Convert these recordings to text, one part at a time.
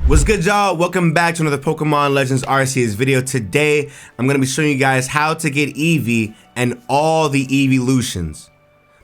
What's good, y'all? Welcome back to another Pokemon Legends Arceus video. Today, I'm going to be showing you guys how to get EEVEE and all the EEVEELUTIONs.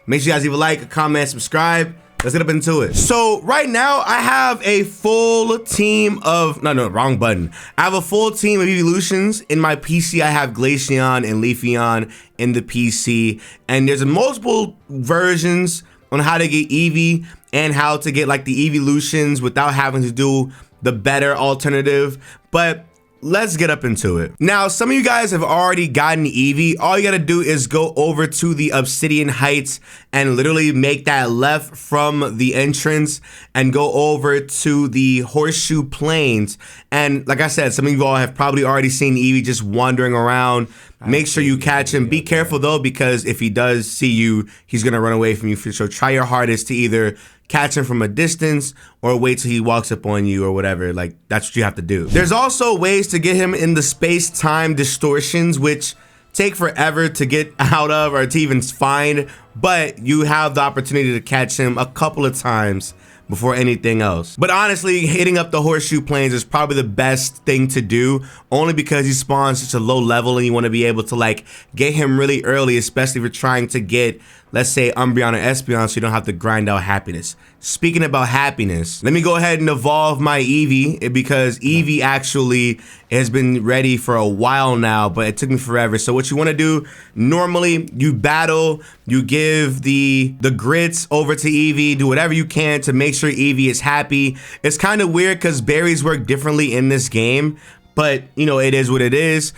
Make sure you guys leave a like, a comment, subscribe. Let's get up into it. So right now, I have a full team of, wrong button. I have a full team of EEVEELUTIONs. In my PC, I have Glaceon and Leafeon in the PC. And there's multiple versions on how to get EEVEE and how to get like the EEVEELUTIONs without having to do the better alternative, but let's get up into it. Now, some of you guys have already gotten EEVEE. All you gotta do is go over to the Obsidian Heights and literally make that left from the entrance and go over to the Horseshoe Plains. And like I said, some of you all have probably already seen EEVEE just wandering around. Make sure you catch him. Be careful though, because if he does see you, he's gonna run away from you. So try your hardest to either catch him from a distance or wait till he walks up on you or whatever. Like, that's what you have to do. There's also ways to get him in the space-time distortions, which take forever to get out of or to even find, but you have the opportunity to catch him a couple of times before anything else. But honestly, hitting up the Horseshoe Plains is probably the best thing to do, only because he spawns such a low level and you want to be able to like get him really early, especially if you're trying to get, let's say, Umbreon or Espeon, so you don't have to grind out happiness. Speaking about happiness, let me go ahead and evolve my EEVEE, because EEVEE actually has been ready for a while now, but it took me forever. So what you want to do, normally you battle, you give the grits over to EEVEE, do whatever you can to make sure EEVEE is happy. It's kind of weird because berries work differently in this game, but you know, it is what it is.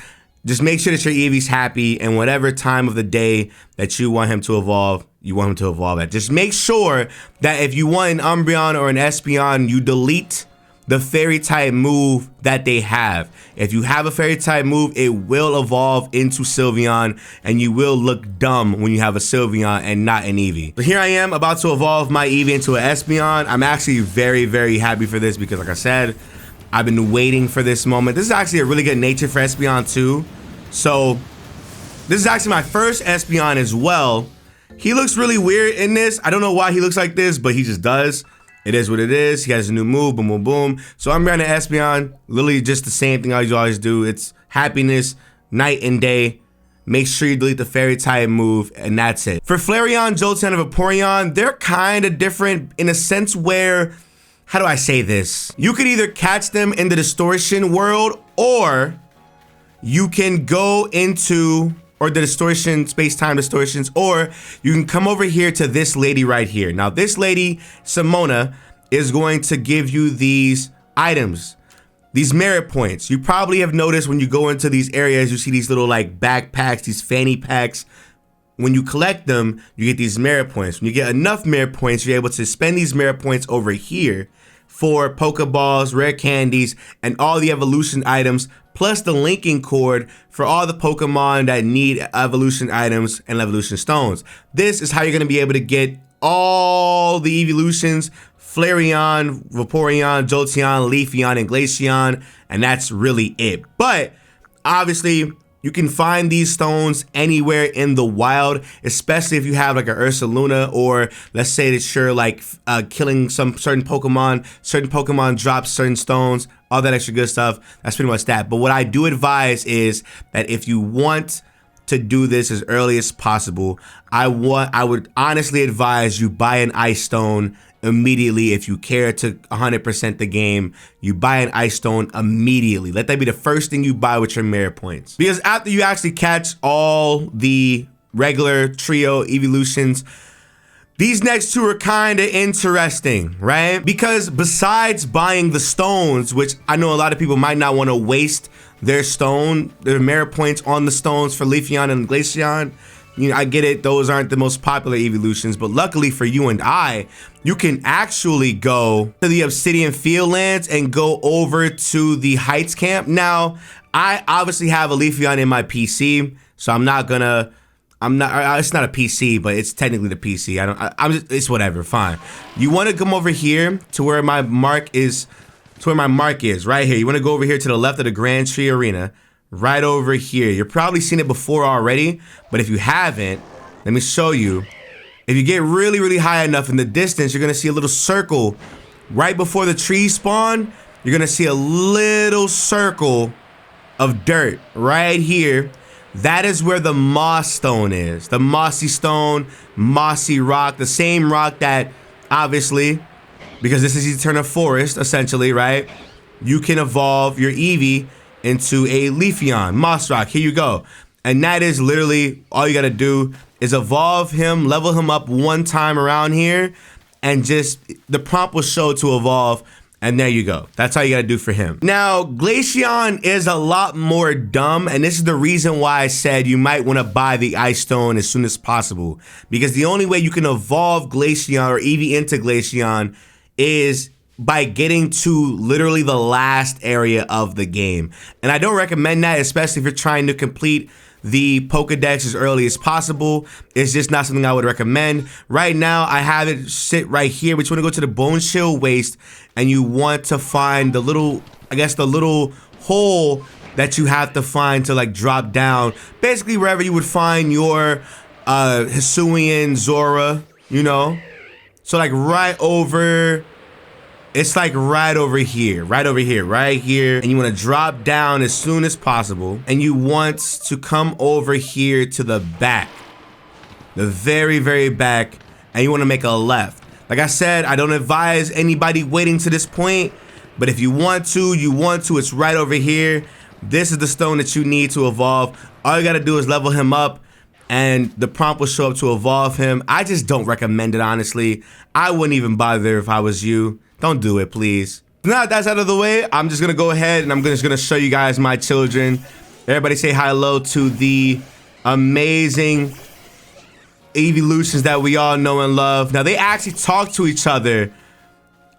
Just make sure that your EEVEE's happy, and whatever time of the day that you want him to evolve, you want him to evolve at. Just make sure that if you want an Umbreon or an Espeon, you delete the fairy type move that they have. If you have a fairy type move, it will evolve into Sylveon, and you will look dumb when you have a Sylveon and not an EEVEE. So here I am about to evolve my EEVEE into an Espeon. I'm actually very, very happy for this because, like I said, I've been waiting for this moment. This is actually a really good nature for Espeon too. So this is actually my first Espeon as well. He looks really weird in this. I don't know why he looks like this, but he just does. It is what it is. He has a new move, boom, boom, boom. So I'm running Espeon, literally just the same thing I always do. It's happiness, night and day. Make sure you delete the fairy type move, and that's it. For Flareon, Jolteon, and Vaporeon, they're kind of different in a sense where, how do I say this? You could either catch them in the distortion world, or you can go into, or the distortion, space-time distortions, or you can come over here to this lady right here. Now this lady, Simona, is going to give you these items, these merit points. You probably have noticed when you go into these areas, you see these little like backpacks, these fanny packs. When you collect them, you get these merit points. When you get enough merit points, you're able to spend these merit points over here for Pokeballs, rare candies, and all the evolution items, plus the linking cord for all the Pokemon that need evolution items and evolution stones. This is how you're gonna be able to get all the EEVEELUTIONs, Flareon, Vaporeon, Jolteon, Leafeon, and Glaceon, and that's really it. But obviously, you can find these stones anywhere in the wild, especially if you have like an Ursaluna, or let's say that you're like killing some certain Pokemon drop certain stones, all that extra good stuff. That's pretty much that. But what I do advise is that if you want to do this as early as possible, I would honestly advise you buy an Ice Stone immediately. If you care to 100% the game, you buy an Ice Stone immediately. Let that be the first thing you buy with your merit points. Because after you actually catch all the regular trio EEVEELUTIONs, these next two are kind of interesting, right? Because besides buying the stones, which I know a lot of people might not want to waste their merit points on the stones for Leafeon and Glaceon. You know, I get it, those aren't the most popular EEVEELUTIONs, but luckily for you and I, you can actually go to the Obsidian Fieldlands and go over to the Heights camp. Now, I obviously have a Leafeon in my PC, so it's not a PC, but it's technically the PC. It's whatever, fine. You want to come over here to where my mark is, right here. You want to go over here to the left of the Grand Tree Arena. Right over here. You've probably seen it before already, but if you haven't, let me show you. If you get really, really high enough in the distance, you're gonna see a little circle right before the trees spawn. you're gonna see a little circle of dirt right here. That is where the moss stone is. The mossy stone, mossy rock, the same rock that obviously, because this is Eternal Forest essentially, right? You can evolve your EEVEE into a Leafeon, moss rock. Here you go. And that is literally all you gotta do is evolve him, level him up one time around here, and just the prompt will show to evolve. And there you go. That's how you gotta do for him. Now, Glaceon is a lot more dumb, and this is the reason why I said you might wanna buy the Ice Stone as soon as possible. Because the only way you can evolve Glaceon or EEVEE into Glaceon is by getting to literally the last area of the game. And I don't recommend that, especially if you're trying to complete the Pokedex as early as possible. It's just not something I would recommend. Right now, I have it sit right here, but you want to go to the Bone Shield Waste, and you want to find the little, I guess the little hole that you have to find to like drop down. Basically, wherever you would find your Hisuian Zora, you know? So like right over, it's like right over here, right here. And you want to drop down as soon as possible. And you want to come over here to the back, the very, very back. And you want to make a left. Like I said, I don't advise anybody waiting to this point. But if you want to, it's right over here. This is the stone that you need to evolve. All you got to do is level him up, and the prompt will show up to evolve him. I just don't recommend it, honestly. I wouldn't even bother if I was you. Don't do it, please. Now that that's out of the way, I'm just gonna go ahead and I'm just gonna show you guys my children. Everybody say hello to the amazing EEVEELUTIONS that we all know and love. Now they actually talk to each other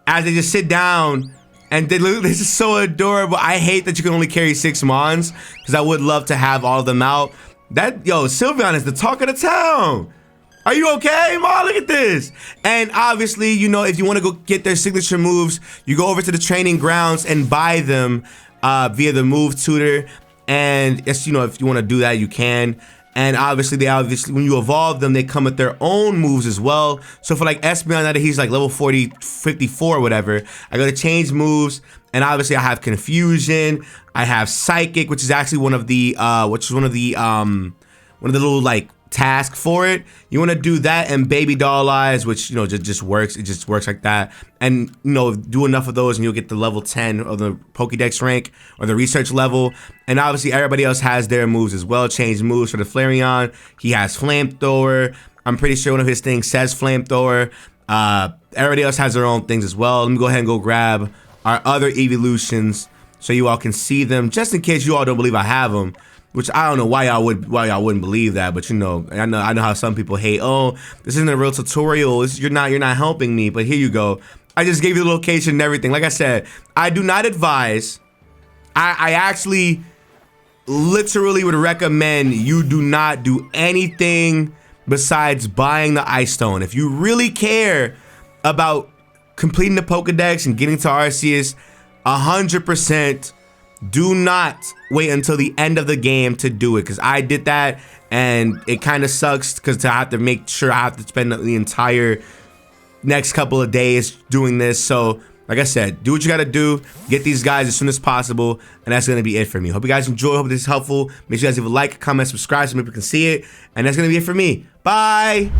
as they just sit down, and this is so adorable. I hate that you can only carry 6 Mons, because I would love to have all of them out. Yo, Sylveon is the talk of the town. Are you okay, Ma? Look at this. And obviously, you know, if you want to go get their signature moves, you go over to the training grounds and buy them via the move tutor. And it's, you know, if you want to do that, you can. And obviously, when you evolve them, they come with their own moves as well. So for like Espeon, that he's like level 54 or whatever, I go to change moves. And obviously, I have Confusion. I have Psychic, which is actually one of the little like task for it. You want to do that, and Baby Doll Eyes, which, you know, just works. It just works like that. And, you know, do enough of those and you'll get the level 10 of the Pokédex rank or the research level. And obviously everybody else has their moves as well. Change moves for the Flareon. He has Flamethrower. I'm pretty sure one of his things says Flamethrower. Everybody else has their own things as well. Let me go ahead and go grab our other EEVEELUTIONS so you all can see them, just in case you all don't believe I have them. Which I don't know why y'all wouldn't believe that, but you know, I know how some people hate. Oh, this isn't a real tutorial. You're not helping me. But here you go. I just gave you the location and everything. Like I said, I do not advise. I actually literally would recommend you do not do anything besides buying the Ice Stone. If you really care about completing the Pokédex and getting to Arceus, 100%. Do not wait until the end of the game to do it, because I did that and it kind of sucks, because I have to make sure I have to spend the entire next couple of days doing this. So like I said, do what you got to do, get these guys as soon as possible, and that's going to be it for me. Hope you guys enjoy. Hope this is helpful. Make sure you guys leave a like, comment, subscribe so people can see it, and that's going to be it for me. Bye.